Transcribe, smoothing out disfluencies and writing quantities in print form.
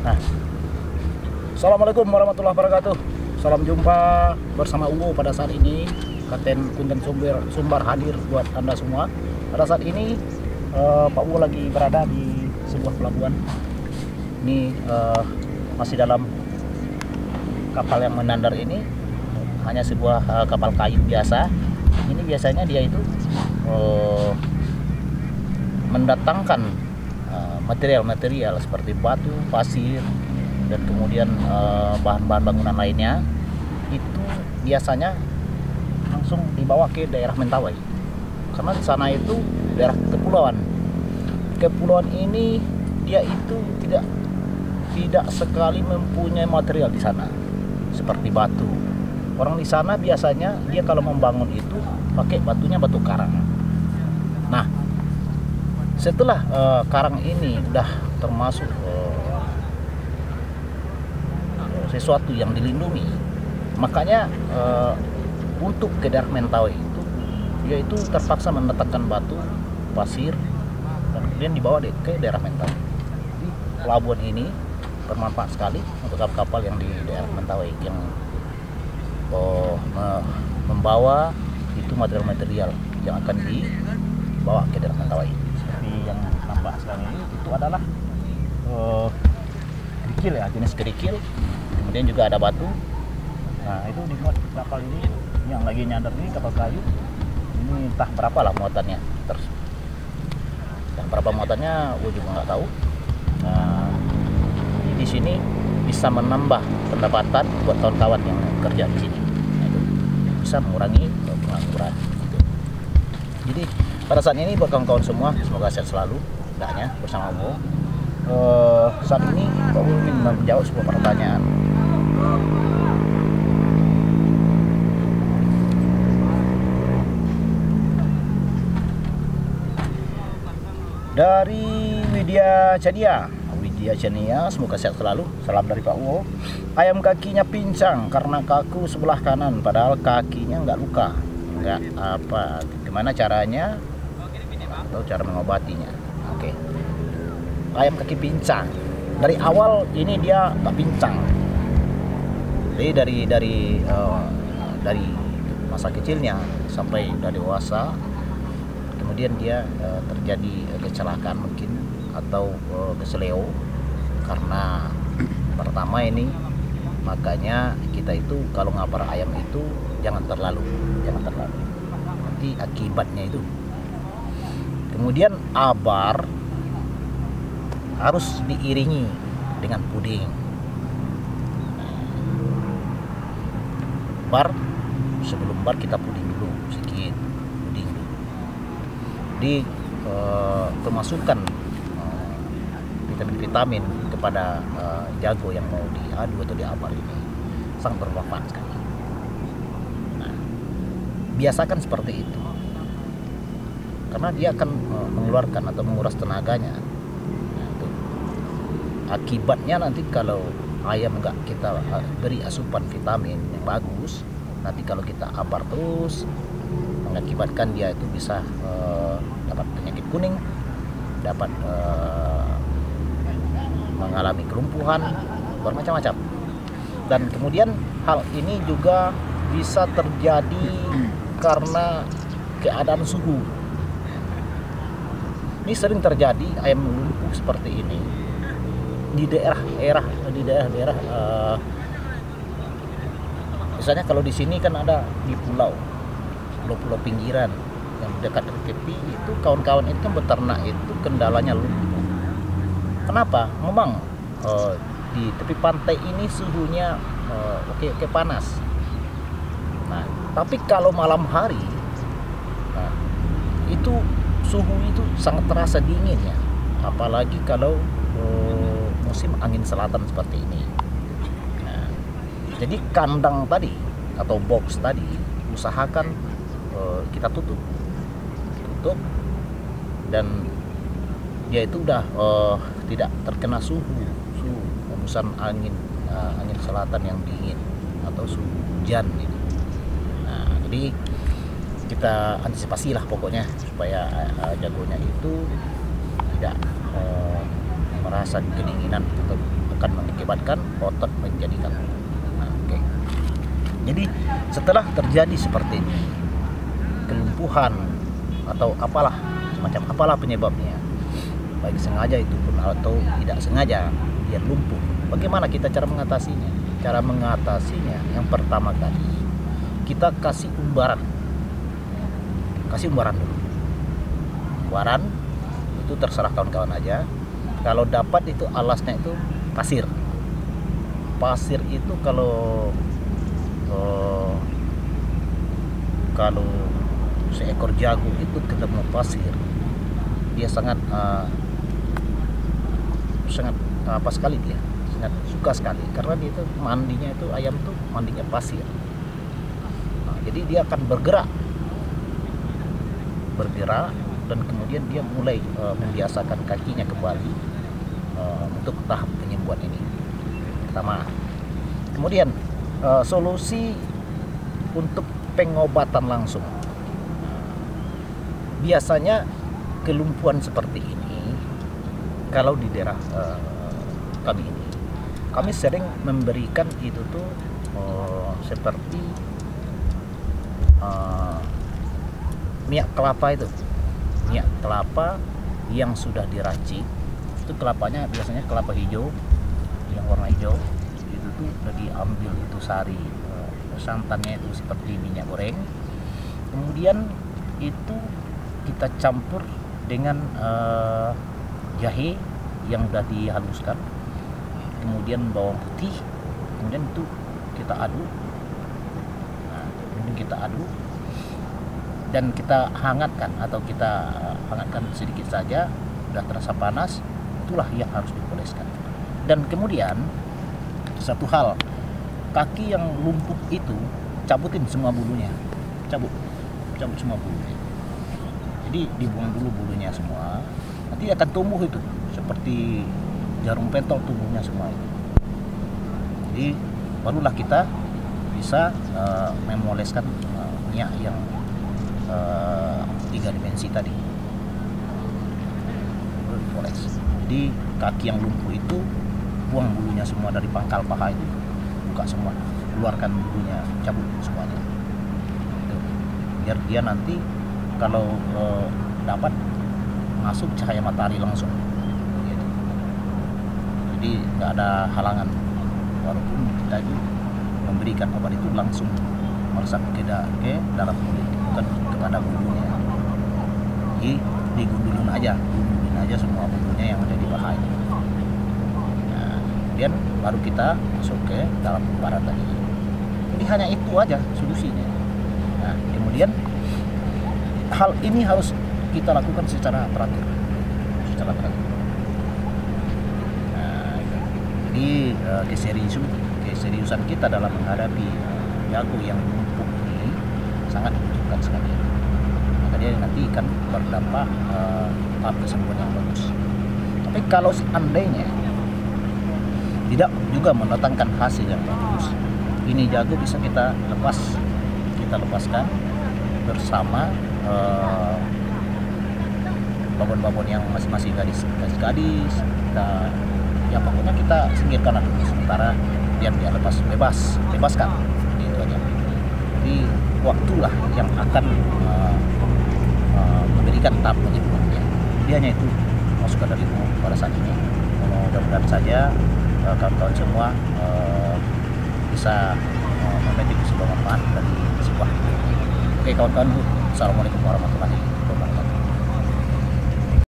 Nah, Assalamualaikum warahmatullahi wabarakatuh. Salam jumpa bersama Ungu pada saat ini. Kapten Kunten Sumbar hadir buat Anda semua. Pada saat ini Pak Ungu lagi berada di sebuah pelabuhan. Ini masih dalam kapal yang menandar ini. Hanya sebuah kapal kayu biasa. Ini biasanya dia itu mendatangkan material-material seperti batu, pasir, dan kemudian bahan-bahan bangunan lainnya. Itu biasanya langsung dibawa ke daerah Mentawai, karena di sana itu daerah kepulauan. Kepulauan ini dia itu tidak sekali mempunyai material di sana seperti batu. Orang di sana biasanya dia kalau membangun itu pakai batunya batu karang. Nah, setelah karang ini udah termasuk sesuatu yang dilindungi, makanya untuk ke daerah Mentawai itu yaitu terpaksa mendatangkan batu, pasir, dan kemudian dibawa ke daerah Mentawai. Jadi pelabuhan ini bermanfaat sekali untuk kapal-kapal yang di daerah Mentawai yang membawa itu material-material yang akan dibawa ke daerah Mentawai. Seperti yang nampak sekarang ini itu adalah kerikil ya, jenis kerikil. Kemudian juga ada batu. Nah, itu dimuat kapal ini yang lagi nyandar ini, kapal kayu. Ini entah berapa lah muatannya. Dan berapa muatannya gue juga nggak tahu. Nah, di sini bisa menambah pendapatan buat kawan-kawan yang kerja di sini. Nah, itu bisa mengurangi pengangguran. Gitu. Jadi pada saat ini buat kawan-kawan semua, semoga sehat selalu. Hendaknya bersama Ungu. Saat ini Pak Ungu ingin menjawab sebuah pertanyaan. Dari Widya Chania, semoga sehat selalu. Salam dari Pak Ungu. Ayam kakinya pincang karena kaku sebelah kanan, padahal kakinya nggak luka. Nggak apa? Gimana caranya? Atau cara mengobatinya? Oke. Ayam kaki pincang. Dari awal ini dia nggak pincang. Jadi dari masa kecilnya sampai udah dewasa. Kemudian dia terjadi kecelakaan mungkin atau keseleo karena pertama ini, makanya kita itu kalau ngapar ayam itu jangan terlalu nanti akibatnya itu. Kemudian abar harus diiringi dengan puding. Sebelum bar kita puding dulu sedikit, puding dulu. Jadi kemasukan vitamin-vitamin kepada jago yang mau diadu atau diabar ini sangat bermanfaat sekali. Nah, biasakan seperti itu karena dia akan mengeluarkan atau menguras tenaganya. Nah, itu akibatnya nanti kalau ayam nggak kita beri asupan vitamin yang bagus, nanti kalau kita abar terus mengakibatkan dia itu bisa dapat penyakit kuning, dapat mengalami kelumpuhan, bermacam-macam. Dan kemudian hal ini juga bisa terjadi karena keadaan suhu. Ini sering terjadi ayam lumpuh seperti ini di daerah misalnya kalau di sini kan ada di pulau pinggiran yang dekat tepi itu, kawan-kawan itu kan beternak itu kendalanya lumpuh. Kenapa? Memang di tepi pantai ini suhunya oke panas. Nah, tapi kalau malam hari, nah, itu suhu itu sangat terasa dinginnya, apalagi kalau musim angin selatan seperti ini. Nah, jadi kandang tadi atau box tadi usahakan kita tutup dan dia itu udah tidak terkena suhu hembusan angin selatan yang dingin atau suhu hujan ini. Nah, jadi kita antisipasi lah pokoknya supaya jagonya itu tidak merasa kedinginan atau akan mengakibatkan otot menjadi kaku. Nah, oke. Jadi setelah terjadi seperti ini, kelumpuhan atau semacam apalah penyebabnya, baik sengaja itu pun atau tidak sengaja dia lumpuh, bagaimana kita cara mengatasinya? Cara mengatasinya yang pertama kali kita kasih umbaran dulu. Umbaran itu terserah kawan-kawan aja. Kalau dapat itu alasnya itu pasir itu kalau seekor jago itu ketemu pasir, dia sangat apa sekali, dia sangat suka sekali karena dia itu mandinya itu ayam tuh mandinya pasir. Nah, jadi dia akan bergerak dan kemudian dia mulai membiasakan kakinya kembali untuk tahap penyembuhan ini pertama. Kemudian solusi untuk pengobatan langsung. Biasanya kelumpuhan seperti ini kalau di daerah kami sering memberikan itu tuh seperti minyak kelapa yang sudah diracik. Itu kelapanya biasanya kelapa hijau yang warna hijau, itu tuh udah diambil itu sari santannya itu seperti minyak goreng, kemudian itu kita campur dengan jahe yang udah dihaluskan, kemudian bawang putih, kemudian itu kita aduk. Nah, kemudian kita aduk dan kita hangatkan sedikit saja, udah terasa panas, itulah yang harus dipoleskan. Dan kemudian satu hal, kaki yang lumpuh itu cabutin semua bulunya, cabut semua bulunya. Jadi dibuang dulu bulunya semua, nanti akan tumbuh itu seperti jarum pentol tumbuhnya semua itu. Jadi barulah kita bisa memoleskan minyak yang 3 dimensi tadi. Dipoles. Jadi kaki yang lumpuh itu buang bulunya semua dari pangkal paha itu, buka semua, keluarkan bulunya, cabut semuanya. Itu. Biar dia nanti kalau dapat masuk cahaya matahari langsung. Gitu. Jadi nggak ada halangan, walaupun kita itu memberikan obat itu langsung meresap ke dalam kulit, bukan kepada bulunya. Jadi digundulin aja semua bulunya yang ada di paha ini. Nah, kemudian baru kita masuk ke dalam barat tadi. Jadi hanya itu aja solusinya. Nah, kemudian hal ini harus kita lakukan secara teratur. Nah, jadi keseriusan kita dalam menghadapi jago yang lumpuh ini sangat dibutuhkan sekali. Maka dia nanti akan berdampak tahap kesembuhan yang bagus. Tapi kalau seandainya tidak juga mendatangkan hasil yang bagus, ini jago bisa kita lepaskan bersama babon-babon yang masih gadis. Ya pokoknya kita singkirkan dulu sementara, biar dia bebaskan gitu aja. Jadi waktulah yang akan memberikan tahap penyembuhannya. Dia hanya itu masuk ke dari pada saat ini. Mudah-mudahan saja kawan-kawan semua bisa memetik sebuah manfaat dari sebuah. Oke kawan-kawan, assalamualaikum warahmatullahi wabarakatuh.